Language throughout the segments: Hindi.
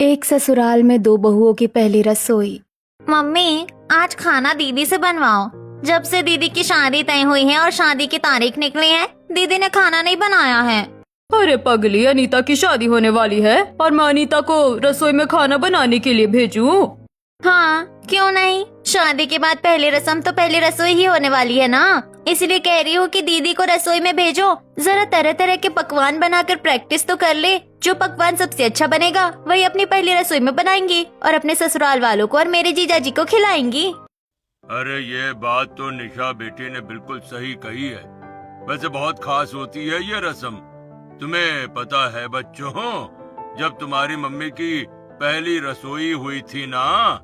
एक ससुराल में दो बहुओं की पहली रसोई। मम्मी, आज खाना दीदी से बनवाओ। जब से दीदी की शादी तय हुई है और शादी की तारीख निकली है, दीदी ने खाना नहीं बनाया है। अरे पगली, अनीता की शादी होने वाली है और मैं अनीता को रसोई में खाना बनाने के लिए भेजूं? हाँ, क्यों नहीं। शादी के बाद पहली रस्म तो पहली रसोई ही होने वाली है ना। इसलिए कह रही हूँ कि दीदी को रसोई में भेजो। जरा तरह तरह के पकवान बनाकर प्रैक्टिस तो कर ले। जो पकवान सबसे अच्छा बनेगा वही अपनी पहली रसोई में बनाएंगी और अपने ससुराल वालों को और मेरे जीजा जी को खिलाएंगी। अरे ये बात तो निशा बेटी ने बिल्कुल सही कही है। वैसे बहुत खास होती है ये रस्म। तुम्हें पता है बच्चों, जब तुम्हारी मम्मी की पहली रसोई हुई थी ना,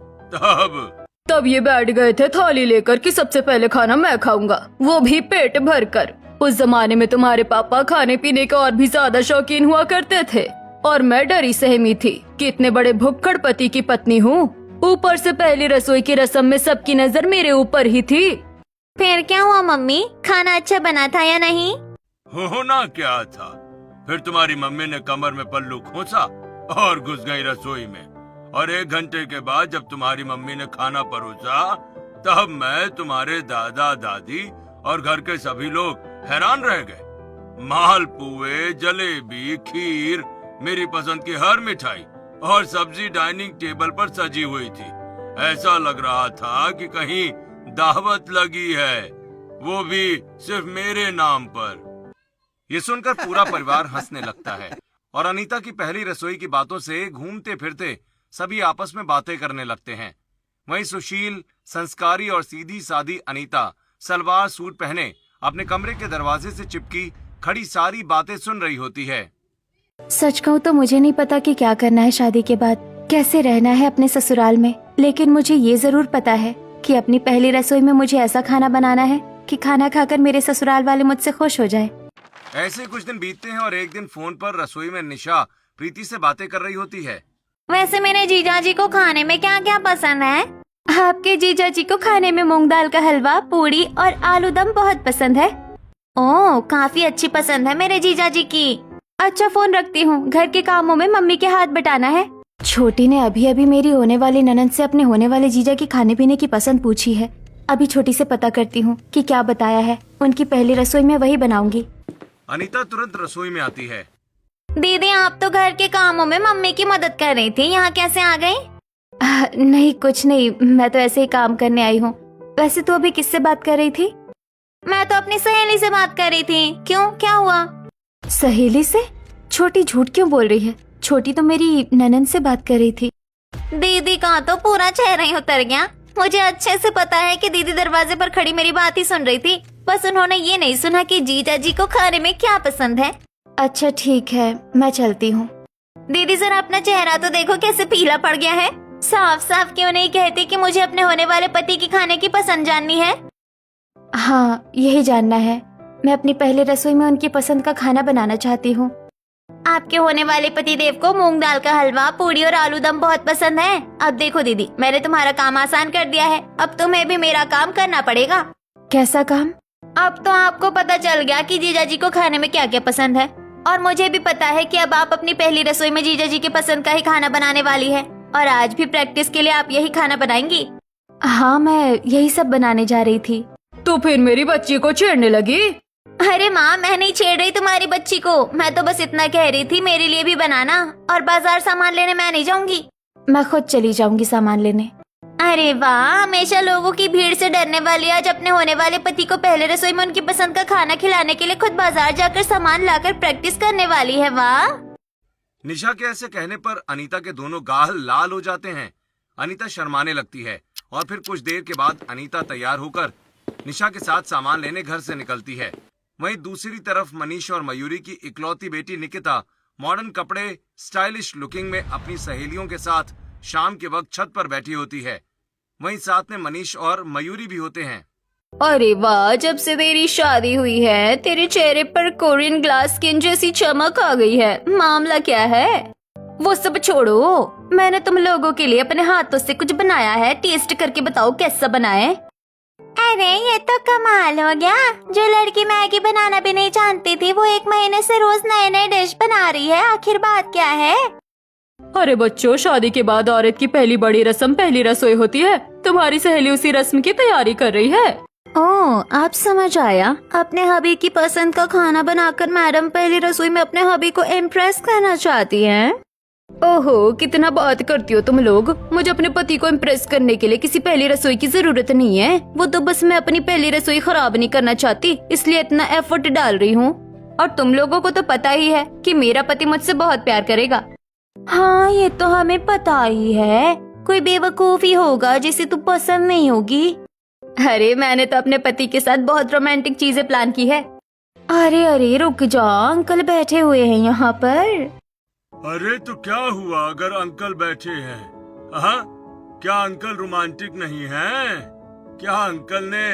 तब ये बैठ गए थे थाली लेकर कि सबसे पहले खाना मैं खाऊंगा, वो भी पेट भर कर। उस जमाने में तुम्हारे पापा खाने पीने के और भी ज्यादा शौकीन हुआ करते थे और मैं डरी सहमी थी कि इतने बड़े भुक्कड़ पति की पत्नी हूँ। ऊपर से पहली रसोई की रस्म में सबकी नजर मेरे ऊपर ही थी। फिर क्या हुआ मम्मी, खाना अच्छा बना था या नहीं? होना क्या था, फिर तुम्हारी मम्मी ने कमर में पल्लू खोसा और घुस गई रसोई में। और 1 घंटे के बाद जब तुम्हारी मम्मी ने खाना परोसा, तब मैं, तुम्हारे दादा दादी और घर के सभी लोग हैरान रह गए। मालपुए, जलेबी, खीर, मेरी पसंद की हर मिठाई और सब्जी डाइनिंग टेबल पर सजी हुई थी। ऐसा लग रहा था कि कहीं दावत लगी है, वो भी सिर्फ मेरे नाम पर। ये सुनकर पूरा परिवार हंसने लगता है और अनीता की पहली रसोई की बातों से घूमते फिरते सभी आपस में बातें करने लगते हैं। वहीं सुशील, संस्कारी और सीधी सादी अनीता सलवार सूट पहने अपने कमरे के दरवाजे से चिपकी खड़ी सारी बातें सुन रही होती है। सच कहूँ तो मुझे नहीं पता कि क्या करना है शादी के बाद, कैसे रहना है अपने ससुराल में। लेकिन मुझे ये जरूर पता है कि अपनी पहली रसोई में मुझे ऐसा खाना बनाना है कि खाना खाकर मेरे ससुराल वाले मुझसे खुश हो जाएं। ऐसे कुछ दिन बीतते हैं और एक दिन फोन पर रसोई में निशा प्रीति से बातें कर रही होती है। वैसे मेरे जीजा जी को खाने में क्या क्या पसंद है? आपके जीजा जी को खाने में मूंग दाल का हलवा, पूड़ी और आलू दम बहुत पसंद है। ओह, काफी अच्छी पसंद है मेरे जीजा जी की। अच्छा, फोन रखती हूँ, घर के कामों में मम्मी के हाथ बटाना है। छोटी ने अभी अभी मेरी होने वाली ननद से अपने होने वाले जीजा की खाने पीने की पसंद पूछी है। अभी छोटी से पता करती हूँ कि क्या बताया है। उनकी पहली रसोई में वही बनाऊंगी। अनीता तुरंत रसोई में आती है। दीदी, आप तो घर के कामों में मम्मी की मदद कर रही थी, यहाँ कैसे आ गई? नहीं, कुछ नहीं, मैं तो ऐसे ही काम करने आई हूँ। वैसे तो अभी किससे बात कर रही थी? मैं तो अपनी सहेली से बात कर रही थी। क्यों, क्या हुआ? सहेली से? छोटी झूठ क्यों बोल रही है? छोटी तो मेरी ननद से बात कर रही थी। दीदी का तो पूरा चेहरा ही उतर गया। मुझे अच्छे से पता है कि दीदी दरवाजे पर खड़ी मेरी बात ही सुन रही थी। बस उन्होंने ये नहीं सुना कि जीजा जी को खाने में क्या पसंद है। अच्छा ठीक है, मैं चलती हूँ। दीदी, जरा अपना चेहरा तो देखो कैसे पीला पड़ गया है। साफ साफ क्यों नहीं कहती कि मुझे अपने होने वाले पति की खाने की पसंद जाननी है? हाँ, यही जानना है। मैं अपनी पहले रसोई में उनकी पसंद का खाना बनाना चाहती हूँ। आपके होने वाले पति देव को मूंग दाल का हलवा, पूड़ी और आलू दम बहुत पसंद है। अब देखो दीदी, मैंने तुम्हारा काम आसान कर दिया है। अब तुम्हें भी मेरा काम करना पड़ेगा। कैसा काम? अब तो आपको पता चल गया कि जीजा जी को खाने में क्या क्या पसंद है, और मुझे भी पता है कि अब आप अपनी पहली रसोई में जीजा जी के पसंद का ही खाना बनाने वाली है। और आज भी प्रैक्टिस के लिए आप यही खाना बनाएंगी? हाँ, मैं यही सब बनाने जा रही थी। तो फिर मेरी बच्ची को छेड़ने लगी? अरे माँ, मैं नहीं छेड़ रही तुम्हारी बच्ची को। मैं तो बस इतना कह रही थी मेरे लिए भी बनाना, और बाजार सामान लेने मैं नहीं जाऊंगी। मैं खुद चली जाऊंगी सामान लेने। अरे वाह, हमेशा लोगों की भीड़ से डरने वाली आज अपने होने वाले पति को पहले रसोई में उनकी पसंद का खाना खिलाने के लिए खुद बाजार जाकर सामान लाकर प्रैक्टिस करने वाली है। वाह। निशा के ऐसे कहने पर अनीता के दोनों गाल लाल हो जाते हैं। अनीता शर्माने लगती है और फिर कुछ देर के बाद अनीता तैयार होकर निशा के साथ सामान लेने घर से निकलती है। वहीं दूसरी तरफ मनीष और मयूरी की इकलौती बेटी निकिता मॉडर्न कपड़े, स्टाइलिश लुकिंग में अपनी सहेलियों के साथ शाम के वक्त छत पर बैठी होती है। वहीं साथ में मनीष और मयूरी भी होते हैं। अरे वाह, जब से तेरी शादी हुई है तेरे चेहरे पर कोरियन ग्लास स्किन जैसी चमक आ गई है। मामला क्या है? वो सब छोड़ो, मैंने तुम लोगों के लिए अपने हाथों से कुछ बनाया है। टेस्ट करके बताओ कैसा बना है। अरे ये तो कमाल हो गया। जो लड़की मैगी बनाना भी नहीं जानती थी, वो 1 महीने से रोज नए नए डिश बना रही है। आखिर बात क्या है? अरे बच्चों, शादी के बाद औरत की पहली बड़ी रस्म पहली रसोई होती है। तुम्हारी सहेली उसी रस्म की तैयारी कर रही है। ओह, आप समझ आया। अपने हबी की पसंद का खाना बनाकर मैडम पहली रसोई में अपने हबी को इम्प्रेस करना चाहती हैं। ओहो, कितना बात करती हो तुम लोग। मुझे अपने पति को इम्प्रेस करने के लिए किसी पहली रसोई की जरूरत नहीं है। वो तो बस मैं अपनी पहली रसोई खराब नहीं करना चाहती, इसलिए इतना एफर्ट डाल रही हूँ। और तुम लोगों को तो पता ही है कि मेरा पति मुझसे बहुत प्यार करेगा। हाँ, ये तो हमें पता ही है। कोई बेवकूफ ही होगा जिसे तू पसंद नहीं होगी। अरे मैंने तो अपने पति के साथ बहुत रोमांटिक चीजें प्लान की है। अरे अरे, रुक जा, अंकल बैठे हुए हैं यहाँ पर। अरे तो क्या हुआ अगर अंकल बैठे हैं? हाँ, क्या अंकल रोमांटिक नहीं हैं? क्या अंकल ने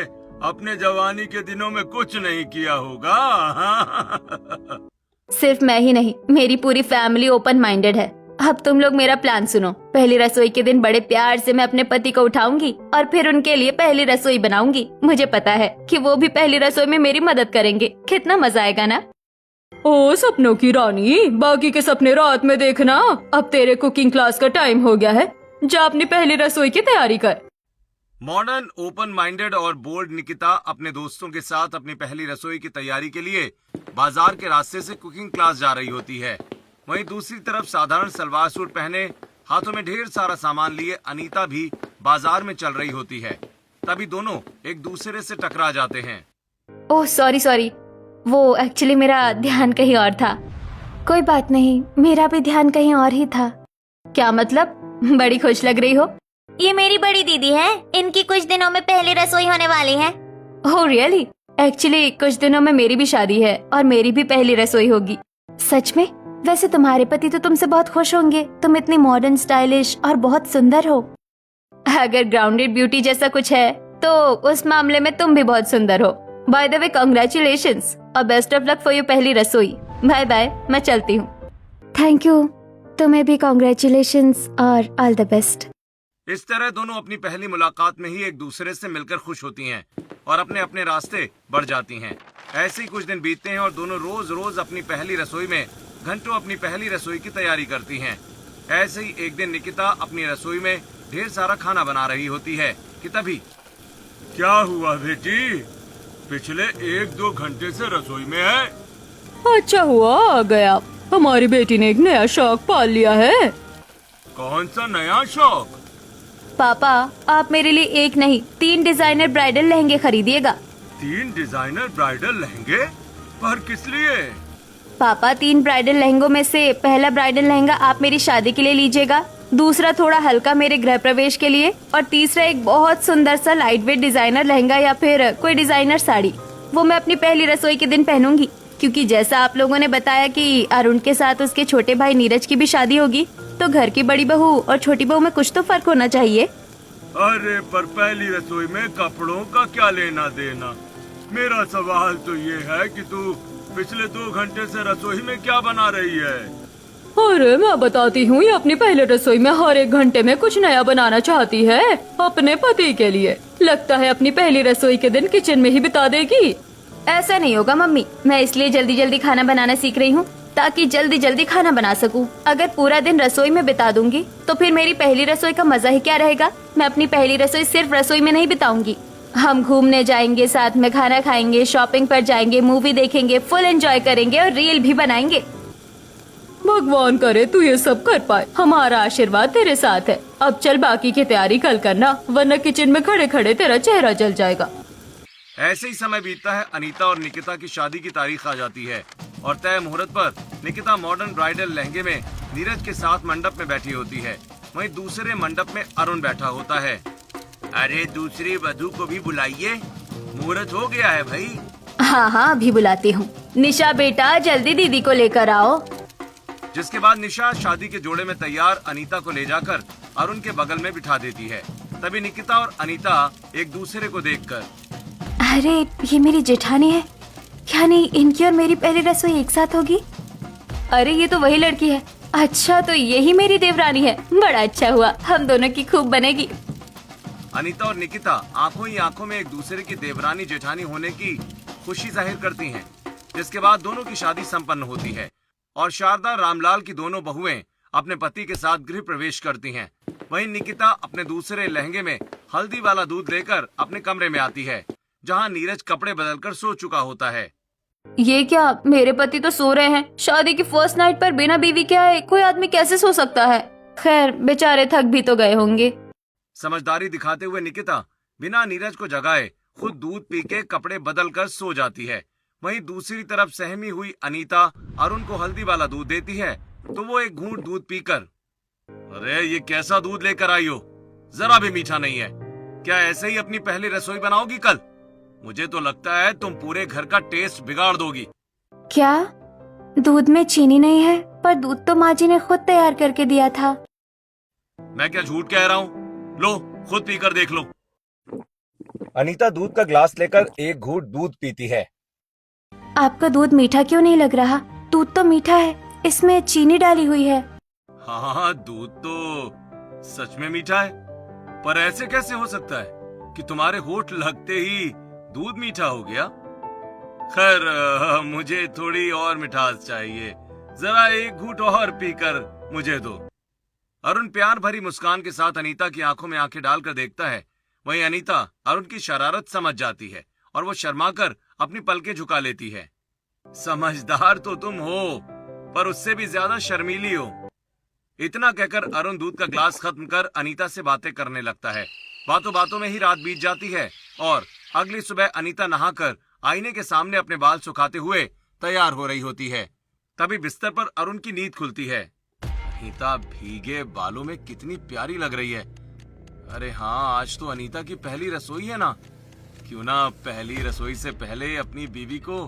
अपने जवानी के दिनों में कुछ नहीं किया होगा? हाँ? सिर्फ मैं ही नहीं, मेरी पूरी फैमिली ओपन माइंडेड है। अब तुम लोग मेरा प्लान सुनो। पहली रसोई के दिन बड़े प्यार से मैं अपने पति को उठाऊंगी और फिर उनके लिए पहली रसोई बनाऊंगी। मुझे पता है कि वो भी पहली रसोई में मेरी मदद करेंगे। कितना मजा आएगा ना। ओ सपनों की रानी, बाकी के सपने रात में देखना। अब तेरे कुकिंग क्लास का टाइम हो गया है। जा अपनी पहली रसोई की तैयारी कर। मॉडर्न, ओपन माइंडेड और बोल्ड निकिता अपने दोस्तों के साथ अपनी पहली रसोई की तैयारी के लिए बाजार के रास्ते से कुकिंग क्लास जा रही होती है। वहीं दूसरी तरफ साधारण सलवार सूट पहने हाथों में ढेर सारा सामान लिए अनीता भी बाजार में चल रही होती है। तभी दोनों एक दूसरे से टकरा जाते हैं। ओह सॉरी, वो एक्चुअली मेरा ध्यान कहीं और था। कोई बात नहीं, मेरा भी ध्यान कहीं और ही था। क्या मतलब? बड़ी खुश लग रही हो। ये मेरी बड़ी दीदी है। इनकी कुछ दिनों में पहली रसोई होने वाली है। Oh really? एक्चुअली कुछ दिनों में मेरी भी शादी है और मेरी भी पहली रसोई होगी। सच में? वैसे तुम्हारे पति तो तुमसे बहुत खुश होंगे। तुम इतनी मॉडर्न, स्टाइलिश और बहुत सुंदर हो। अगर ग्राउंडेड ब्यूटी जैसा कुछ है तो उस मामले में तुम भी बहुत सुंदर हो। बाय द वे कांग्रेचुलेशंस और best of luck for your पहली रसोई। बाय बाय, मैं चलती हूँ। Thank you. तुम्हें भी कॉन्ग्रेचुलेशंस और ऑल द बेस्ट। इस तरह दोनों अपनी पहली मुलाकात में ही एक दूसरे से मिलकर खुश होती हैं और अपने अपने रास्ते बढ़ जाती हैं। ऐसे ही कुछ दिन बीतते हैं और दोनों रोज रोज अपनी पहली रसोई में घंटों अपनी पहली रसोई की तैयारी करती हैं। ऐसे ही एक दिन निकिता अपनी रसोई में ढेर सारा खाना बना रही होती है कि तभी क्या हुआ बेटी? पिछले 1-2 घंटे से रसोई में है। अच्छा हुआ आ गया। हमारी बेटी ने एक नया शौक पाल लिया है। कौन सा नया शौक? पापा, आप मेरे लिए एक नहीं 3 डिजाइनर ब्राइडल लहंगे खरीदिएगा। 3 डिजाइनर ब्राइडल लहंगे? पर किस लिए? पापा, 3 ब्राइडल लहंगों में से पहला ब्राइडल लहंगा आप मेरी शादी के लिए लीजिएगा, दूसरा थोड़ा हल्का मेरे गृह प्रवेश के लिए, और तीसरा एक बहुत सुंदर सा लाइट वेट डिजाइनर लहंगा या फिर कोई डिजाइनर साड़ी। वो मैं अपनी पहली रसोई के दिन पहनूंगी, क्योंकि जैसा आप लोगों ने बताया कि अरुण के साथ उसके छोटे भाई नीरज की भी शादी होगी, तो घर की बड़ी बहू और छोटी बहू में कुछ तो फर्क होना चाहिए। अरे पर पहली रसोई में कपड़ों का क्या लेना देना? मेरा सवाल तो ये है कि तू पिछले 2 घंटे से रसोई में क्या बना रही है? अरे मैं बताती हूँ, ये अपनी पहले रसोई में हर 1 घंटे में कुछ नया बनाना चाहती है अपने पति के लिए। लगता है अपनी पहली रसोई के दिन किचन में ही बिता देगी। ऐसा नहीं होगा मम्मी, मैं इसलिए जल्दी जल्दी खाना बनाना सीख रही हूँ ताकि जल्दी जल्दी खाना बना सकूं। अगर पूरा दिन रसोई में बिता दूंगी तो फिर मेरी पहली रसोई का मजा ही क्या रहेगा। मैं अपनी पहली रसोई सिर्फ रसोई में नहीं बिताऊंगी। हम घूमने जाएंगे, साथ में खाना खाएंगे, शॉपिंग पर जाएंगे, मूवी देखेंगे, फुल एंजॉय करेंगे और रील भी बनाएंगे। भगवान करे तू ये सब कर पाए। हमारा आशीर्वाद तेरे साथ है। अब चल बाकी की तैयारी कल करना, वरना किचन में खड़े खड़े तेरा चेहरा जल जाएगा। ऐसे ही समय बीतता है। अनीता और निकिता की शादी की तारीख आ जाती है और तय मुहूर्त पर निकिता मॉडर्न ब्राइडल लहंगे में नीरज के साथ मंडप में बैठी होती है। वहीं दूसरे मंडप में अरुण बैठा होता है। अरे दूसरी वधू को भी बुलाइए, मुहूर्त हो गया है भाई। हाँ, अभी बुलाती हूँ। निशा बेटा, जल्दी दीदी को लेकर आओ। जिसके बाद निशा शादी के जोड़े में तैयार अनीता को ले जाकर अरुण के बगल में बिठा देती है। तभी निकिता और अनीता एक दूसरे को देखकर, अरे ये मेरी जेठानी है, क्या नहीं इनकी और मेरी पहली रसोई एक साथ होगी? अरे ये तो वही लड़की है। अच्छा, तो यही मेरी देवरानी है। बड़ा अच्छा हुआ, हम दोनों की खूब बनेगी। अनीता और निकिता आंखों ही आंखों में एक दूसरे की देवरानी जेठानी होने की खुशी जाहिर करती हैं। जिसके बाद दोनों की शादी संपन्न होती है और शारदा रामलाल की दोनों बहुएं अपने पति के साथ गृह प्रवेश करती हैं। वहीं निकिता अपने दूसरे लहंगे में हल्दी वाला दूध लेकर अपने कमरे में आती है, जहां नीरज कपड़े बदलकर सो चुका होता है। ये क्या, मेरे पति तो सो रहे हैं। शादी की फर्स्ट नाइट पर बिना बीवी के आए कोई आदमी कैसे सो सकता है? खैर, बेचारे थक भी तो गए होंगे। समझदारी दिखाते हुए निकिता बिना नीरज को जगाए खुद दूध पी के कपड़े बदल कर सो जाती है। वहीं दूसरी तरफ सहमी हुई अनीता अरुण को हल्दी वाला दूध देती है, तो वो एक घूंट दूध पीकर, अरे ये कैसा दूध लेकर आई हो, जरा भी मीठा नहीं है। क्या ऐसे ही अपनी पहली रसोई बनाओगी कल? मुझे तो लगता है तुम पूरे घर का टेस्ट बिगाड़ दोगी। क्या दूध में चीनी नहीं है? पर दूध तो माँ जी ने खुद तैयार करके दिया था। मैं क्या झूठ कह रहा हूँ? लो खुद पीकर देख लो। अनीता दूध का ग्लास लेकर एक घूंट दूध पीती है। आपका दूध मीठा क्यों नहीं लग रहा? दूध तो मीठा है, इसमें चीनी डाली हुई है। हाँ, दूध तो सच में मीठा है, पर ऐसे कैसे हो सकता है कि तुम्हारे होठ लगते ही दूध मीठा हो गया? खैर, मुझे थोड़ी और मिठास चाहिए, जरा एक घूंट और पीकर मुझे दो। अरुण प्यार भरी मुस्कान के साथ अनीता की आंखों में आंखें डालकर देखता है। वहीं अनीता अरुण की शरारत समझ जाती है और वो शर्माकर अपनी पलकें झुका लेती है। समझदार तो तुम हो, पर उससे भी ज्यादा शर्मीली हो। इतना कहकर अरुण दूध का ग्लास खत्म कर अनीता से बातें करने लगता है। बातों बातों में ही रात बीत जाती है और अगली सुबह अनीता नहाकर आईने के सामने अपने बाल सुखाते हुए तैयार हो रही होती है। तभी बिस्तर पर अरुण की नींद खुलती है। अनीता भीगे बालों में कितनी प्यारी लग रही है। अरे हाँ, आज तो अनीता की पहली रसोई है ना। क्यों ना पहली रसोई से पहले अपनी बीवी को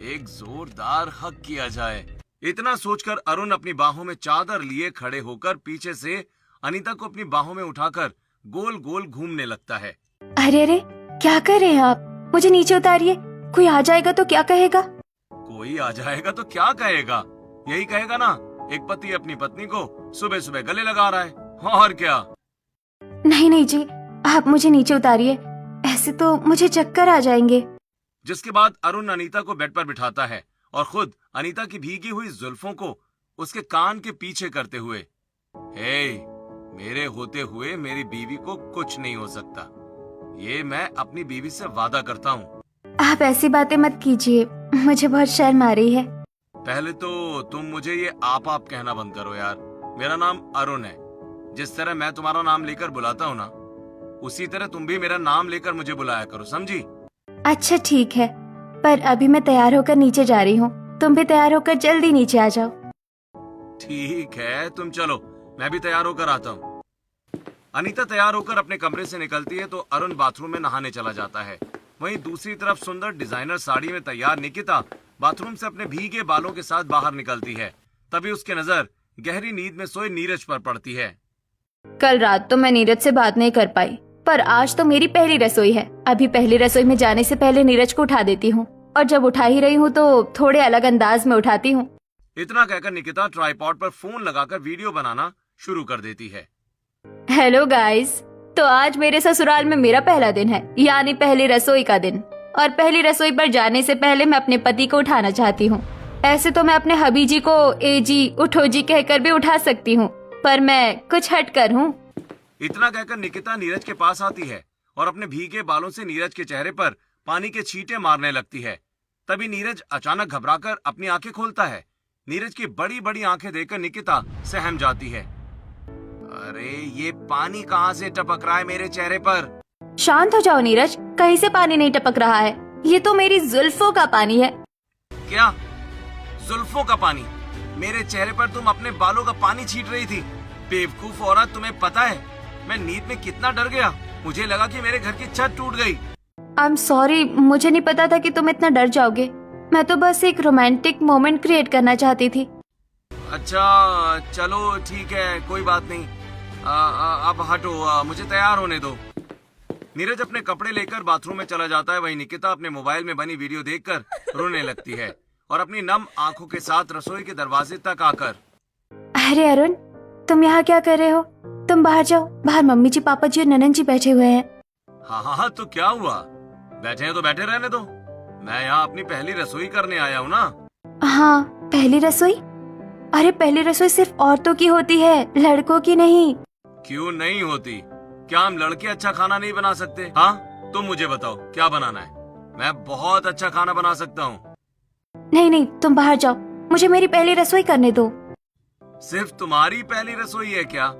एक जोरदार हक किया जाए। इतना सोचकर अरुण अपनी बाहों में चादर लिए खड़े होकर पीछे से अनीता को अपनी बाहों में उठाकर गोल गोल घूमने लगता है। अरे अरे, क्या कर रहे हैं आप? मुझे नीचे उतारिए, कोई आ जाएगा तो क्या कहेगा? कोई आ जाएगा तो क्या कहेगा? यही कहेगा ना, एक पति अपनी पत्नी को सुबह सुबह गले लगा रहा है। और क्या? नहीं नहीं जी, आप मुझे नीचे उतारिए, ऐसे तो मुझे चक्कर आ जाएंगे। जिसके बाद अरुण अनीता को बेड पर बिठाता है और खुद अनीता की भीगी हुई जुल्फों को उसके कान के पीछे करते हुए, हे, मेरे होते हुए मेरी बीवी को कुछ नहीं हो सकता, ये मैं अपनी बीवी से वादा करता हूँ। आप ऐसी बातें मत कीजिए, मुझे बहुत शर्म आ रही है। पहले तो तुम मुझे ये आप कहना बंद करो यार। मेरा नाम अरुण है। जिस तरह मैं तुम्हारा नाम लेकर बुलाता हूँ ना, उसी तरह तुम भी मेरा नाम लेकर मुझे बुलाया करो, समझी? अच्छा ठीक है, पर अभी मैं तैयार होकर नीचे जा रही हूँ, तुम भी तैयार होकर जल्दी नीचे आ जाओ। ठीक है, तुम चलो, मैं भी तैयार होकर आता हूँ। अनीता तैयार होकर अपने कमरे से निकलती है तो अरुण बाथरूम में नहाने चला जाता है। वहीं दूसरी तरफ सुंदर डिजाइनर साड़ी में तैयार निकिता बाथरूम से अपने भीगे बालों के साथ बाहर निकलती है। तभी उसकी नजर गहरी नींद में सोए नीरज पर पड़ती है। कल रात तो मैं नीरज से बात नहीं कर पाई, पर आज तो मेरी पहली रसोई है। अभी पहली रसोई में जाने से पहले नीरज को उठा देती हूँ, और जब उठा ही रही हूँ तो थोड़े अलग अंदाज में उठाती हूँ। इतना कहकर निकिता ट्राइपॉड पर फोन लगाकर वीडियो बनाना शुरू कर देती है। हेलो गाइस, तो आज मेरे ससुराल में मेरा पहला दिन है, यानी पहली रसोई का दिन। और पहली रसोई पर जाने से पहले मैं अपने पति को उठाना चाहती हूँ। ऐसे तो मैं अपने हबी जी को ए जी, उठो जी कहकर भी उठा सकती हूँ, पर मैं कुछ हट कर हूँ। इतना कहकर निकिता नीरज के पास आती है और अपने भीगे बालों से नीरज के चेहरे पर पानी के छींटे मारने लगती है। तभी नीरज अचानक घबराकर अपनी आंखें खोलता है। नीरज की बड़ी बड़ी आंखें देखकर निकिता सहम जाती है। अरे ये पानी कहाँ से टपक रहा है मेरे चेहरे पर? शांत हो जाओ नीरज, कहीं से पानी नहीं टपक रहा है, ये तो मेरी जुल्फों का पानी है। क्या? जुल्फों का पानी? मेरे चेहरे पर तुम अपने बालों का पानी छींट रही थी? बेवकूफ औरत, तुम्हें पता है मैं नींद में कितना डर गया? मुझे लगा कि मेरे घर की छत टूट गई। आई एम सॉरी, मुझे नहीं पता था कि तुम इतना डर जाओगे। मैं तो बस एक रोमांटिक मोमेंट क्रिएट करना चाहती थी। अच्छा चलो ठीक है, कोई बात नहीं। अब हटो, मुझे तैयार होने दो। नीरज अपने कपड़े लेकर बाथरूम में चला जाता है। वहीं निकिता अपने मोबाइल में बनी वीडियो देखकर रोने लगती है और अपनी नम आंखों के साथ रसोई के दरवाजे तक आकर, अरे अरुण, तुम यहाँ क्या कर रहे हो? तुम बाहर जाओ, बाहर मम्मी जी, पापा जी और ननन जी बैठे हुए हैं। हाँ, तो क्या हुआ? बैठे हैं तो बैठे रहने दो। मैं यहाँ अपनी पहली रसोई करने आया हूँ ना। हाँ, पहली रसोई? अरे पहली रसोई सिर्फ औरतों की होती है, लड़कों की नहीं। क्यों नहीं होती? क्या हम लड़के अच्छा खाना नहीं बना सकते? हाँ, तुम मुझे बताओ क्या बनाना है। मैं बहुत अच्छा खाना बना सकता हूँ। नहीं नहीं, तुम बाहर जाओ, मुझे मेरी पहली रसोई करने दो। सिर्फ तुम्हारी पहली रसोई है क्या?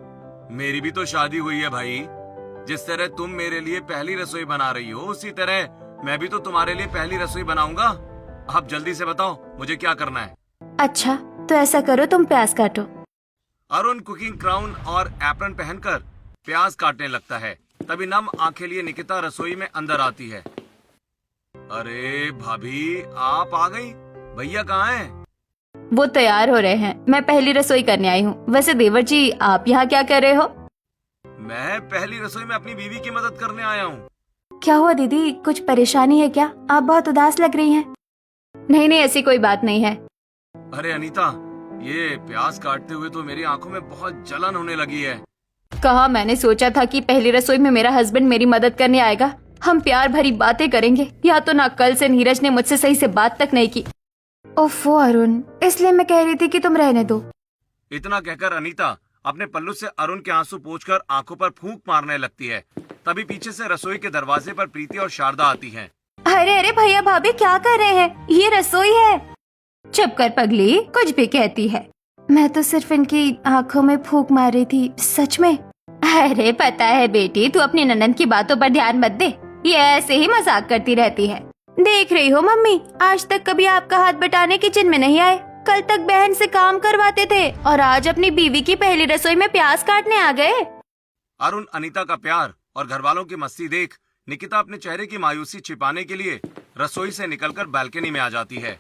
मेरी भी तो शादी हुई है भाई। जिस तरह तुम मेरे लिए पहली रसोई बना रही हो, उसी तरह मैं भी तो तुम्हारे लिए पहली रसोई बनाऊंगा। आप जल्दी से बताओ मुझे क्या करना है। अच्छा तो ऐसा करो, तुम प्याज काटो। अरुण कुकिंग क्राउन और एप्रन पहनकर प्याज काटने लगता है। तभी नम आंखें लिए निकिता रसोई में अंदर आती है। अरे भाभी, आप आ गई? भैया कहाँ हैं? वो तैयार हो रहे हैं, मैं पहली रसोई करने आई हूँ। वैसे देवर जी, आप यहाँ क्या कर रहे हो? मैं पहली रसोई में अपनी बीवी की मदद करने आया हूँ। क्या हुआ दीदी, कुछ परेशानी है क्या? आप बहुत उदास लग रही हैं। नहीं नहीं, ऐसी कोई बात नहीं है। अरे अनीता, ये प्याज काटते हुए तो मेरी आंखों में बहुत जलन होने लगी है। कहा, मैंने सोचा था कि पहली रसोई में मेरा हस्बैंड मेरी मदद करने आएगा, हम प्यार भरी बातें करेंगे। या तो ना कल से नीरज ने मुझसे सही से बात तक नहीं की। ओफो अरुण, इसलिए मैं कह रही थी कि तुम रहने दो। इतना कहकर अनीता अपने पल्लू से अरुण के आंसू पोंछकर आंखों पर फूंक मारने लगती है। तभी पीछे से रसोई के दरवाजे पर प्रीति और शारदा आती हैं। अरे अरे भैया भाभी, क्या कर रहे हैं? ये रसोई है। चुप कर पगली, कुछ भी कहती है। मैं तो सिर्फ इनकी आंखों में फूंक मार रही थी, सच में। अरे पता है बेटी, तू अपनी ननद की बातों पर ध्यान मत दे, ये ऐसे ही मजाक करती रहती है। देख रही हो मम्मी, आज तक कभी आपका हाथ बटाने किचन में नहीं आए। कल तक बहन से काम करवाते थे और आज अपनी बीवी की पहली रसोई में प्याज काटने आ गए। अरुण अनीता का प्यार और घर वालों की मस्ती देख निकिता अपने चेहरे की मायूसी छिपाने के लिए रसोई से निकलकर बालकनी में आ जाती है।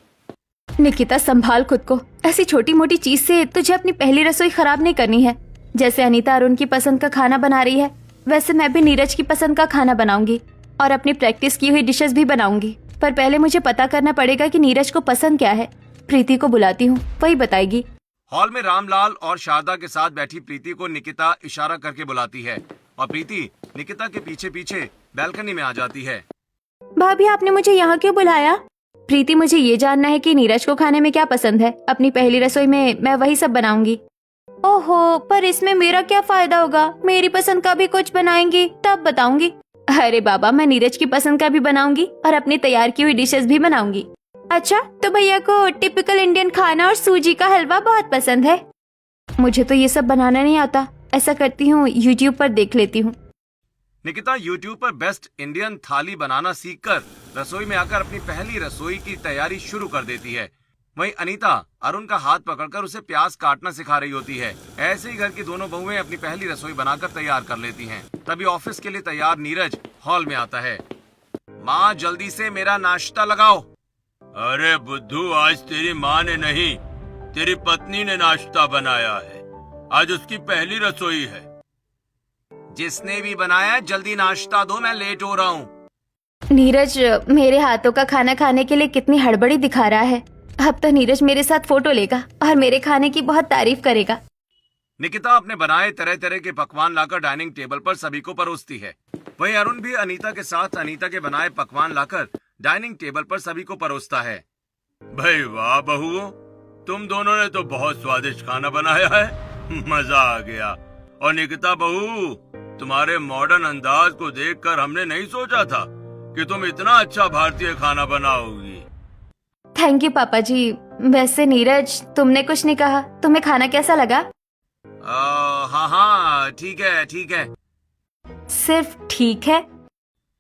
निकिता, संभाल खुद को। ऐसी छोटी मोटी चीज से तुझे अपनी पहली रसोई खराब नहीं करनी है। जैसे अनीता अरुण की पसंद का खाना बना रही है, वैसे मैं भी नीरज की पसंद का खाना बनाऊंगी और अपनी प्रैक्टिस की हुई डिशेस भी बनाऊंगी। पर पहले मुझे पता करना पड़ेगा कि नीरज को पसंद क्या है। प्रीति को बुलाती हूँ, वही बताएगी। हॉल में रामलाल और शारदा के साथ बैठी प्रीति को निकिता इशारा करके बुलाती है और प्रीति निकिता के पीछे पीछे बालकनी में आ जाती है। भाभी, आपने मुझे यहाँ क्यों बुलाया? प्रीति, मुझे ये जानना है कि नीरज को खाने में क्या पसंद है। अपनी पहली रसोई में मैं वही सब बनाऊंगी। ओहो, पर इसमें मेरा क्या फायदा होगा? मेरी पसंद का भी कुछ बनाएंगी तब बताऊंगी। अरे बाबा, मैं नीरज की पसंद का भी बनाऊंगी और अपनी तैयार की हुई डिशेस भी बनाऊंगी। अच्छा, तो भैया को टिपिकल इंडियन खाना और सूजी का हलवा बहुत पसंद है। मुझे तो ये सब बनाना नहीं आता। ऐसा करती हूँ, यूट्यूब पर देख लेती हूँ। निकिता यूट्यूब पर बेस्ट इंडियन थाली बनाना सीखकर रसोई में आकर अपनी पहली रसोई की तैयारी शुरू कर देती है। वहीं अनीता अरुण का हाथ पकड़कर उसे प्याज काटना सिखा रही होती है। ऐसे ही घर की दोनों बहुएं अपनी पहली रसोई बनाकर तैयार कर लेती हैं। तभी ऑफिस के लिए तैयार नीरज हॉल में आता है। माँ, जल्दी से मेरा नाश्ता लगाओ। अरे बुद्धू, आज तेरी माँ ने नहीं, तेरी पत्नी ने नाश्ता बनाया है। आज उसकी पहली रसोई है। जिसने भी बनाया जल्दी नाश्ता दो, मैं लेट हो रहा हूँ। नीरज मेरे हाथों का खाना खाने के लिए कितनी हड़बड़ी दिखा रहा है। अब तो नीरज मेरे साथ फोटो लेगा और मेरे खाने की बहुत तारीफ करेगा। निकिता अपने बनाए तरह तरह के पकवान लाकर डाइनिंग टेबल पर सभी को परोसती है। वहीं अरुण भी अनीता के साथ अनीता के बनाए पकवान लाकर डाइनिंग टेबल पर सभी को परोसता है। भाई वाह बहुओं, तुम दोनों ने तो बहुत स्वादिष्ट खाना बनाया है, मजा आ गया। और निकिता बहू, तुम्हारे मॉडर्न अंदाज को देखकर हमने नहीं सोचा था कि तुम इतना अच्छा भारतीय खाना बनाओगी। थैंक यू पापा जी। वैसे नीरज, तुमने कुछ नहीं कहा, तुम्हें खाना कैसा लगा? हाँ हाँ, ठीक है ठीक है। सिर्फ ठीक है?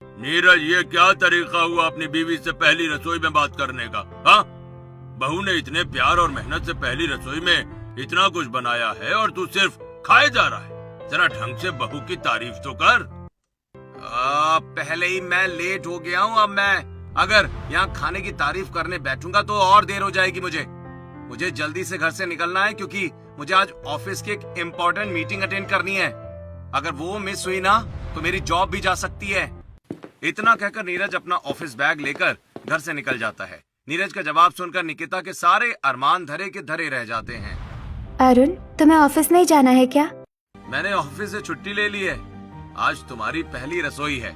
नीरज, ये क्या तरीका हुआ अपनी बीवी से पहली रसोई में बात करने का? हाँ, बहू ने इतने प्यार और मेहनत से पहली रसोई में इतना कुछ बनाया है और तू सिर्फ खाए जा रहा है। जरा ढंग से बहू की तारीफ तो कर। पहले ही मैं लेट हो गया हूँ। अब मैं अगर यहाँ खाने की तारीफ करने बैठूंगा तो और देर हो जाएगी। मुझे जल्दी से घर से निकलना है क्योंकि मुझे आज ऑफिस की एक इम्पोर्टेंट मीटिंग अटेंड करनी है। अगर वो मिस हुई ना तो मेरी जॉब भी जा सकती है। इतना कहकर नीरज अपना ऑफिस बैग लेकर घर से निकल जाता है। नीरज का जवाब सुनकर निकिता के सारे अरमान धरे के धरे रह जाते हैं। अरुण, तुम्हें ऑफिस नहीं जाना है क्या? मैंने ऑफिस से छुट्टी ले ली है। आज तुम्हारी पहली रसोई है।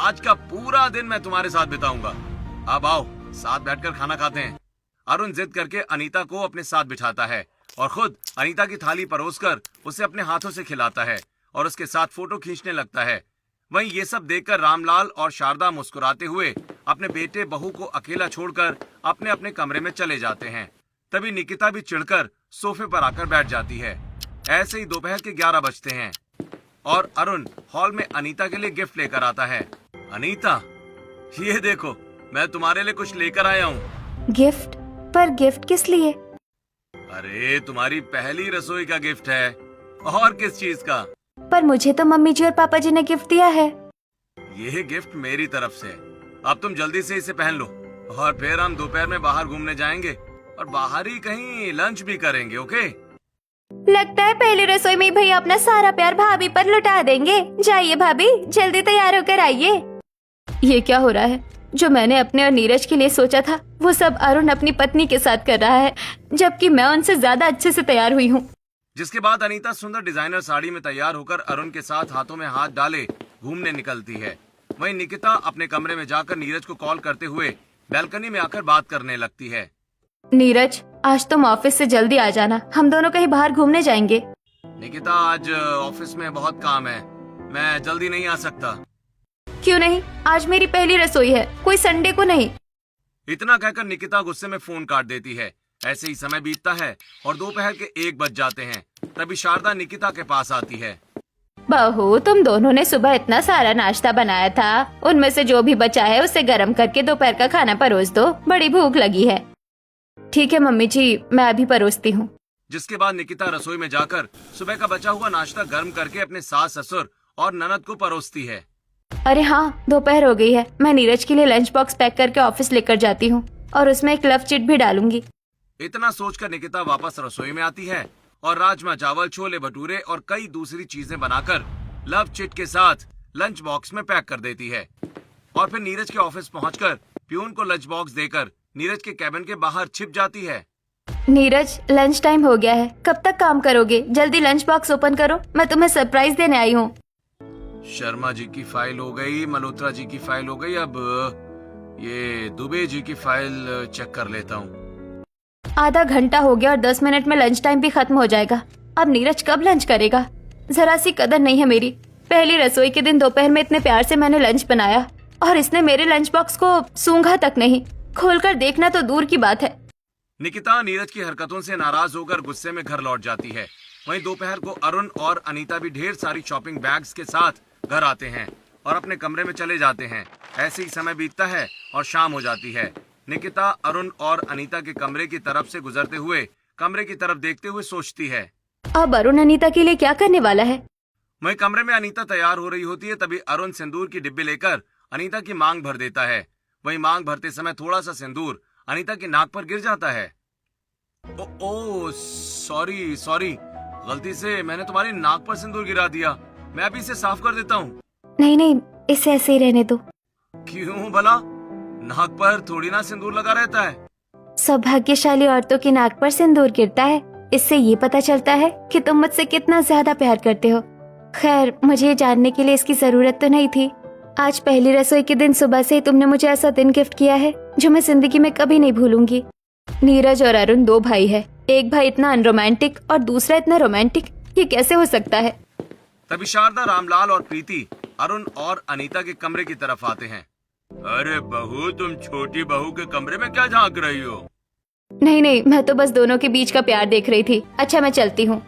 आज का पूरा दिन मैं तुम्हारे साथ बिताऊंगा। अब आओ, साथ बैठकर खाना खाते हैं। अरुण जिद करके अनीता को अपने साथ बिठाता है और खुद अनीता की थाली परोसकर उसे अपने हाथों से खिलाता है और उसके साथ फोटो खींचने लगता है। वहीं ये सब देखकर रामलाल और शारदा मुस्कुराते हुए अपने बेटे बहू को अकेला छोड़कर अपने अपने कमरे में चले जाते हैं। तभी निकिता भी चिढ़कर सोफे पर आकर बैठ जाती है। ऐसे ही दोपहर के 11 बजते हैं और अरुण हॉल में अनीता के लिए गिफ्ट लेकर आता है। अनीता, ये देखो, मैं तुम्हारे लिए कुछ लेकर आया हूँ। गिफ्ट? पर गिफ्ट किस लिए? अरे, तुम्हारी पहली रसोई का गिफ्ट है। और किस चीज का? पर मुझे तो मम्मी जी और पापा जी ने गिफ्ट दिया है। ये गिफ्ट मेरी तरफ से। अब तुम जल्दी से इसे पहन लो और फिर हम दोपहर में बाहर घूमने जाएंगे और बाहर ही कहीं लंच भी करेंगे। ओके? लगता है पहली रसोई में भैया अपना सारा प्यार भाभी पर लुटा देंगे। जाइए भाभी, जल्दी तैयार होकर आइए। ये क्या हो रहा है? जो मैंने अपने और नीरज के लिए सोचा था वो सब अरुण अपनी पत्नी के साथ कर रहा है, जबकि मैं उनसे ज्यादा अच्छे से तैयार हुई हूँ। जिसके बाद अनीता सुंदर डिजाइनर साड़ी में तैयार होकर अरुण के साथ हाथों में हाथ डाले घूमने निकलती है। वहीं निकिता अपने कमरे में जाकर नीरज को कॉल करते हुए बैल्कनी में आकर बात करने लगती है। नीरज, आज तुम ऑफिस से जल्दी आ जाना, हम दोनों कहीं बाहर घूमने जाएंगे। निकिता, आज ऑफिस में बहुत काम है, मैं जल्दी नहीं आ सकता। क्यों नहीं? आज मेरी पहली रसोई है, कोई संडे को नहीं। इतना कहकर निकिता गुस्से में फोन काट देती है। ऐसे ही समय बीतता है और दोपहर के 1 बज जाते हैं। तभी शारदा निकिता के पास आती है। बहू, तुम दोनों ने सुबह इतना सारा नाश्ता बनाया था, उनमें से जो भी बचा है उसे गर्म करके दोपहर का खाना परोस दो, बड़ी भूख लगी है। ठीक है मम्मी जी, मैं अभी परोसती हूँ। जिसके बाद निकिता रसोई में जाकर सुबह का बचा हुआ नाश्ता गर्म करके अपने सास ससुर और ननद को परोसती है। अरे हाँ, दोपहर हो गई है, मैं नीरज के लिए लंच बॉक्स पैक करके ऑफिस लेकर जाती हूँ और उसमें एक लव चिट भी डालूंगी। इतना सोचकर निकिता वापस रसोई में आती है और राजमा चावल, छोले भटूरे और कई दूसरी चीजें बनाकर लव चिट के साथ लंच बॉक्स में पैक कर देती है और फिर नीरज के ऑफिस पहुंचकर प्यून को लंच बॉक्स देकर नीरज के कैबिन के बाहर छिप जाती है। नीरज, लंच टाइम हो गया है, कब तक काम करोगे? जल्दी लंच बॉक्स ओपन करो, मैं तुम्हें सरप्राइज देने आई हूँ। शर्मा जी की फाइल हो गई, मल्होत्रा जी की फाइल हो गई, अब ये दुबे जी की फाइल चेक कर लेता हूँ। आधा घंटा हो गया और 10 मिनट में लंच टाइम भी खत्म हो जाएगा। अब नीरज कब लंच करेगा? जरा सी कदर नहीं है मेरी। पहली रसोई के दिन दोपहर में इतने प्यार से मैंने लंच बनाया और इसने मेरे लंच बॉक्स को सूंघा तक नहीं। खोलकर देखना तो दूर की बात है। निकिता नीरज की हरकतों से नाराज होकर गुस्से में घर लौट जाती है। वहीं दोपहर को अरुण और अनीता भी ढेर सारी शॉपिंग बैग्स के साथ घर आते हैं और अपने कमरे में चले जाते हैं। ऐसे ही समय बीतता है और शाम हो जाती है। निकिता अरुण और अनीता के कमरे की तरफ से गुजरते हुए कमरे की तरफ देखते हुए सोचती है, अब अरुण अनीता के लिए क्या करने वाला है? वहीं कमरे में अनीता तैयार हो रही होती है। तभी अरुण सिंदूर की डिब्बी लेकर अनीता की मांग भर देता है। वहीं मांग भरते समय थोड़ा सा सिंदूर अनीता की नाक पर गिर जाता है। ओ सॉरी, गलती से मैंने तुम्हारी नाक पर सिंदूर गिरा दिया। मैं अभी इसे साफ कर देता हूँ। नहीं, इसे ऐसे ही रहने दो। क्यों भला? नाक पर थोड़ी ना सिंदूर लगा रहता है। सौभाग्यशाली औरतों की नाक पर सिंदूर गिरता है, इससे ये पता चलता है कि तुम मुझसे कितना ज्यादा प्यार करते हो। खैर, मुझे ये जानने के लिए इसकी जरूरत तो नहीं थी। आज पहली रसोई के दिन सुबह से ही तुमने मुझे ऐसा दिन गिफ्ट किया है जो मैं जिंदगी में कभी नहीं भूलूंगी। नीरज और अरुण 2 भाई है, एक भाई इतना अनरोमांटिक और दूसरा इतना रोमांटिक, ये कैसे हो सकता है? तभी शारदा, रामलाल और प्रीति अरुण और अनीता के कमरे की तरफ आते हैं। अरे बहू, तुम छोटी बहू के कमरे में क्या झांक रही हो? नहीं, मैं तो बस दोनों के बीच का प्यार देख रही थी। अच्छा, मैं चलती हूँ।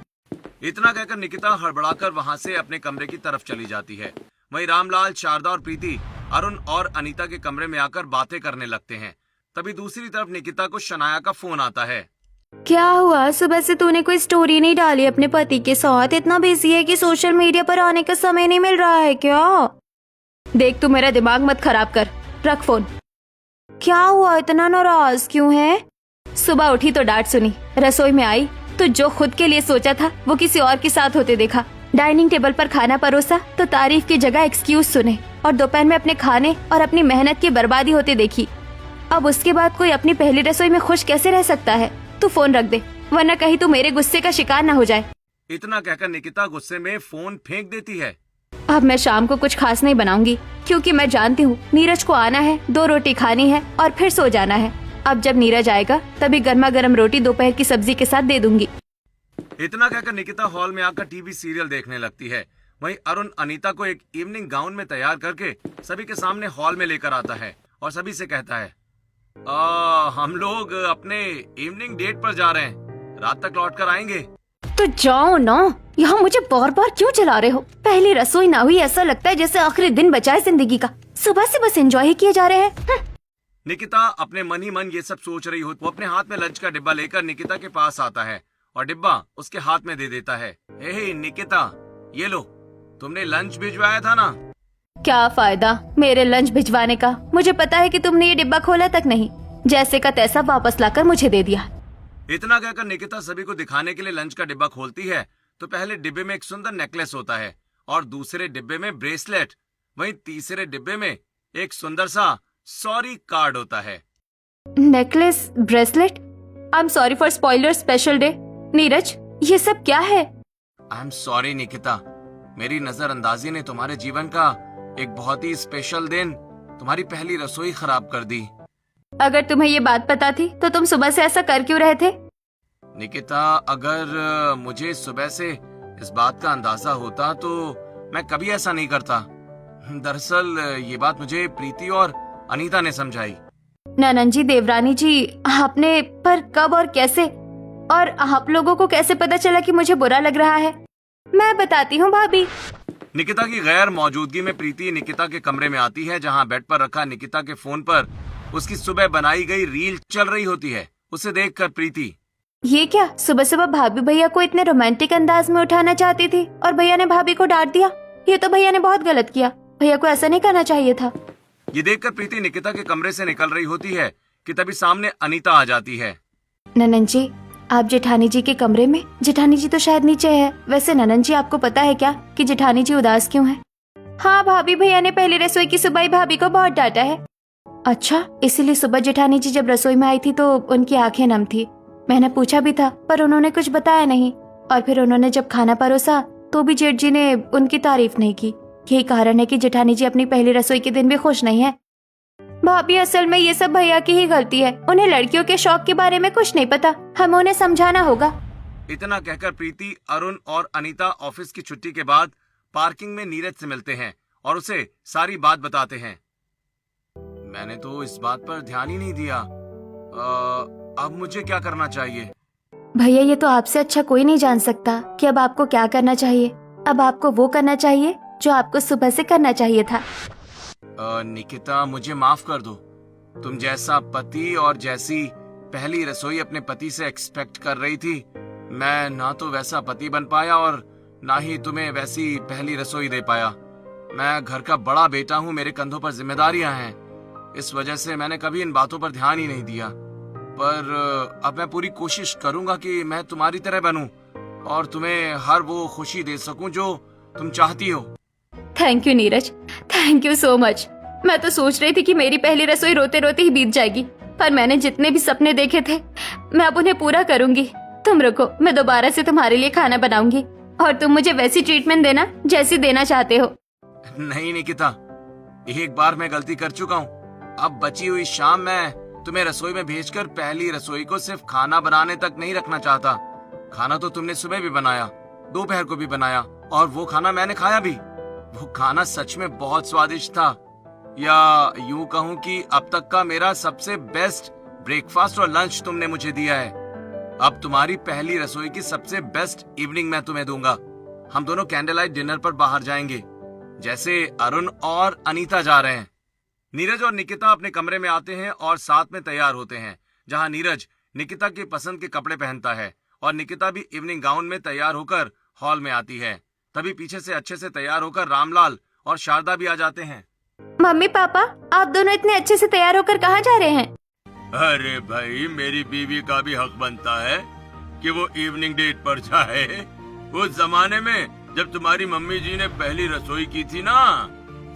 इतना कहकर निकिता हड़बड़ाकर वहां से अपने कमरे की तरफ चली जाती है। वहीं रामलाल, शारदा और प्रीति अरुण और अनीता के कमरे में आकर बातें करने लगते हैं। तभी दूसरी तरफ निकिता को शनाया का फोन आता है। क्या हुआ? सुबह से तूने कोई स्टोरी नहीं डाली अपने पति के साथ? इतना बिजी है कि सोशल मीडिया पर आने का समय नहीं मिल रहा है क्या? देख, तू मेरा दिमाग मत खराब कर, रख फोन। क्या हुआ? इतना नाराज क्यों है? सुबह उठी तो डांट सुनी, रसोई में आई तो जो खुद के लिए सोचा था वो किसी और के साथ होते देखा। डाइनिंग टेबल पर खाना परोसा तो तारीफ की जगह एक्सक्यूज सुने और दोपहर में अपने खाने और अपनी मेहनत की बर्बादी होते देखी। अब उसके बाद कोई अपनी पहली रसोई में खुश कैसे रह सकता है? तू फोन रख दे, वरना कहीं तू मेरे गुस्से का शिकार न हो जाए। इतना कहकर निकिता गुस्से में फोन फेंक देती है। अब मैं शाम को कुछ खास नहीं बनाऊंगी, क्योंकि मैं जानती हूँ नीरज को आना है, 2 रोटी खानी है और फिर सो जाना है। अब जब नीरज आएगा तभी गर्मा गर्म रोटी दोपहर की सब्जी के साथ दे दूंगी। इतना कहकर निकिता हॉल में आकर टीवी सीरियल देखने लगती है। वहीं अरुण अनीता को एक इवनिंग गाउन में तैयार करके सभी के सामने हॉल में लेकर आता है और सभी से कहता है, हम लोग अपने इवनिंग डेट पर जा रहे हैं, रात तक लौट कर आएंगे। तो जाओ ना, यहाँ मुझे बार बार क्यों चला रहे हो? पहली रसोई ना हुई, ऐसा लगता है जैसे आखिरी दिन बचा है जिंदगी का। सुबह से बस एंजॉय ही किए जा रहे हैं। निकिता अपने मन ही मन ये सब सोच रही हो, वो अपने हाथ में लंच का डिब्बा लेकर निकिता के पास आता है और डिब्बा उसके हाथ में दे देता है। हे निकिता, ये लो, तुमने लंच भिजवाया था ना। क्या फायदा मेरे लंच भिजवाने का? मुझे पता है कि तुमने ये डिब्बा खोला तक नहीं, जैसे का तैसा वापस लाकर मुझे दे दिया। इतना कहकर निकिता सभी को दिखाने के लिए लंच का डिब्बा खोलती है तो पहले डिब्बे में एक सुंदर नेकलेस होता है और दूसरे डिब्बे में ब्रेसलेट, वहीं तीसरे डिब्बे में एक सुंदर सा सॉरी कार्ड होता है। Necklace, bracelet. I am sorry for spoiler special day. Neeraj, ये सब क्या है? आई एम सॉरी निकिता, मेरी नजरअंदाजी ने तुम्हारे जीवन का एक बहुत ही स्पेशल दिन, तुम्हारी पहली रसोई खराब कर दी। अगर तुम्हें ये बात पता थी तो तुम सुबह से ऐसा कर क्यों रहे थे? निकिता, अगर मुझे सुबह से इस बात का अंदाजा होता तो मैं कभी ऐसा नहीं करता। दरअसल ये बात मुझे प्रीति और अनीता ने समझाई। ननन जी, देवरानी जी, आपने पर कब और कैसे, और आप लोगों को कैसे पता चला कि मुझे बुरा लग रहा है? मैं बताती हूँ भाभी। निकिता की गैर मौजूदगी में प्रीति निकिता के कमरे में आती है, जहाँ बेड पर रखा निकिता के फोन पर उसकी सुबह बनाई गई रील चल रही होती है। उसे देखकर प्रीति, ये क्या, सुबह सुबह भाभी भैया को इतने रोमांटिक अंदाज में उठाना चाहती थी और भैया ने भाभी को डांट दिया। ये तो भैया ने बहुत गलत किया, भैया को ऐसा नहीं करना चाहिए था। ये देखकर प्रीति निकिता के कमरे से निकल रही होती है कि तभी सामने अनीता आ जाती है। ननन जी, आप जेठानी जी के कमरे में? जेठानी जी तो शायद नीचे है। वैसे ननन जी, आपको पता है क्या कि जेठानी जी उदास क्यों है? हाँ भाभी भैया ने पहली रसोई की सुबह भाभी को बहुत डांटा है। अच्छा, इसीलिए सुबह जेठानी जी जब रसोई में आई थी तो उनकी आंखें नम थी। मैंने पूछा भी था पर उन्होंने कुछ बताया नहीं, और फिर उन्होंने जब खाना परोसा तो भी जेठ जी ने उनकी तारीफ नहीं की। यही कारण है कि जेठानी जी अपनी पहली रसोई के दिन भी खुश नहीं है। भाभी, असल में ये सब भैया की ही गलती है। उन्हें लड़कियों के शौक के बारे में कुछ नहीं पता, हमें उन्हें समझाना होगा। इतना कहकर प्रीति, अरुण और अनीता ऑफिस की छुट्टी के बाद पार्किंग में नीरज से मिलते हैं और उसे सारी बात बताते हैं। मैंने तो इस बात पर ध्यान ही नहीं दिया। अब मुझे क्या करना चाहिए? भैया, ये तो आपसे अच्छा कोई नहीं जान सकता कि अब आपको क्या करना चाहिए। अब आपको वो करना चाहिए जो आपको सुबह से करना चाहिए था। निकिता, मुझे माफ कर दो। तुम जैसा पति और जैसी पहली रसोई अपने पति से एक्सपेक्ट कर रही थी, मैं ना तो वैसा पति बन पाया और ना ही तुम्हें वैसी पहली रसोई दे पाया। मैं घर का बड़ा बेटा हूँ, मेरे कंधों पर जिम्मेदारियां हैं। इस वजह से मैंने कभी इन बातों पर ध्यान ही नहीं दिया। पर अब मैं पूरी कोशिश करूंगा कि मैं तुम्हारी तरह बनूं और तुम्हें हर वो खुशी दे सकूं जो तुम चाहती हो। Thank you Neeraj, thank you so much. मैं तो सोच रही थी कि मेरी पहली रसोई रोते रोते ही बीत जाएगी, पर मैंने जितने भी सपने देखे थे मैं अब उन्हें पूरा करूंगी। तुम रुको, मैं दोबारा से तुम्हारे लिए खाना बनाऊंगी और तुम मुझे वैसी ट्रीटमेंट देना जैसी देना चाहते हो। नहीं निकिता, एक बार मैं गलती कर चुका हूँ। अब बची हुई शाम मैं तुम्हें रसोई में भेजकर पहली रसोई को सिर्फ खाना बनाने तक नहीं रखना चाहता। खाना तो तुमने सुबह भी बनाया, दोपहर को भी बनाया, और वो खाना मैंने खाया भी। वो खाना सच में बहुत स्वादिष्ट था, या यूं कहूं कि अब तक का मेरा सबसे बेस्ट ब्रेकफास्ट और लंच तुमने मुझे दिया है। अब तुम्हारी पहली रसोई की सबसे बेस्ट इवनिंग मैं तुम्हें दूंगा। हम दोनों कैंडल लाइट डिनर पर बाहर जाएंगे, जैसे अरुण और अनीता जा रहे हैं। नीरज और निकिता अपने कमरे में आते हैं और साथ में तैयार होते हैं, जहां नीरज निकिता की पसंद के कपड़े पहनता है और निकिता भी इवनिंग गाउन में तैयार होकर हॉल में आती है। तभी पीछे से अच्छे से तैयार होकर रामलाल और शारदा भी आ जाते हैं। मम्मी पापा, आप दोनों इतने अच्छे से तैयार होकर कहाँ जा रहे हैं? अरे भाई, मेरी बीवी का भी हक बनता है कि वो इवनिंग डेट पर जाए। उस जमाने में जब तुम्हारी मम्मी जी ने पहली रसोई की थी ना,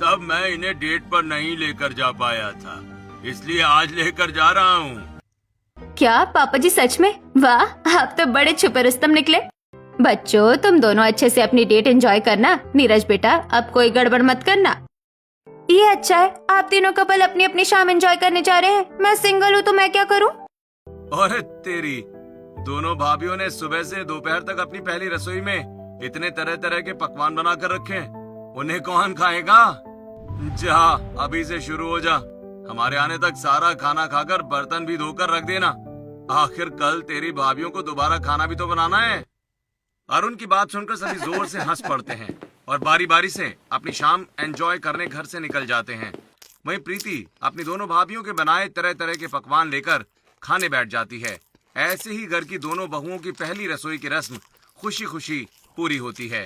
तब मैं इन्हें डेट पर नहीं लेकर जा पाया था, इसलिए आज लेकर जा रहा हूँ। क्या पापा जी, सच में? वाह, आप तो बड़े छुपे रुस्तम निकले। बच्चों, तुम दोनों अच्छे से अपनी डेट एंजॉय करना। नीरज बेटा, अब कोई गड़बड़ मत करना। ये अच्छा है, आप तीनों कपल अपनी अपनी शाम एंजॉय करने जा रहे हैं। मैं सिंगल हूँ तो मैं क्या करूँ? और तेरी दोनों भाभीियों ने सुबह से दोपहर तक अपनी पहली रसोई में इतने तरह तरह के पकवान बना कर रखे, उन्हें कौन खाएगा? जा अभी से शुरू हो जा, हमारे आने तक सारा खाना खाकर बर्तन भी धोकर रख देना। आखिर कल तेरी भाभीियों को दोबारा खाना भी तो बनाना है। अरुण की बात सुनकर सभी जोर से हंस पड़ते हैं और बारी बारी से अपनी शाम एंजॉय करने घर से निकल जाते हैं। वहीं प्रीति अपनी दोनों भाभीियों के बनाए तरह तरह के पकवान लेकर खाने बैठ जाती है। ऐसे ही घर की दोनों बहुओं की पहली रसोई की रस्म खुशी खुशी पूरी होती है।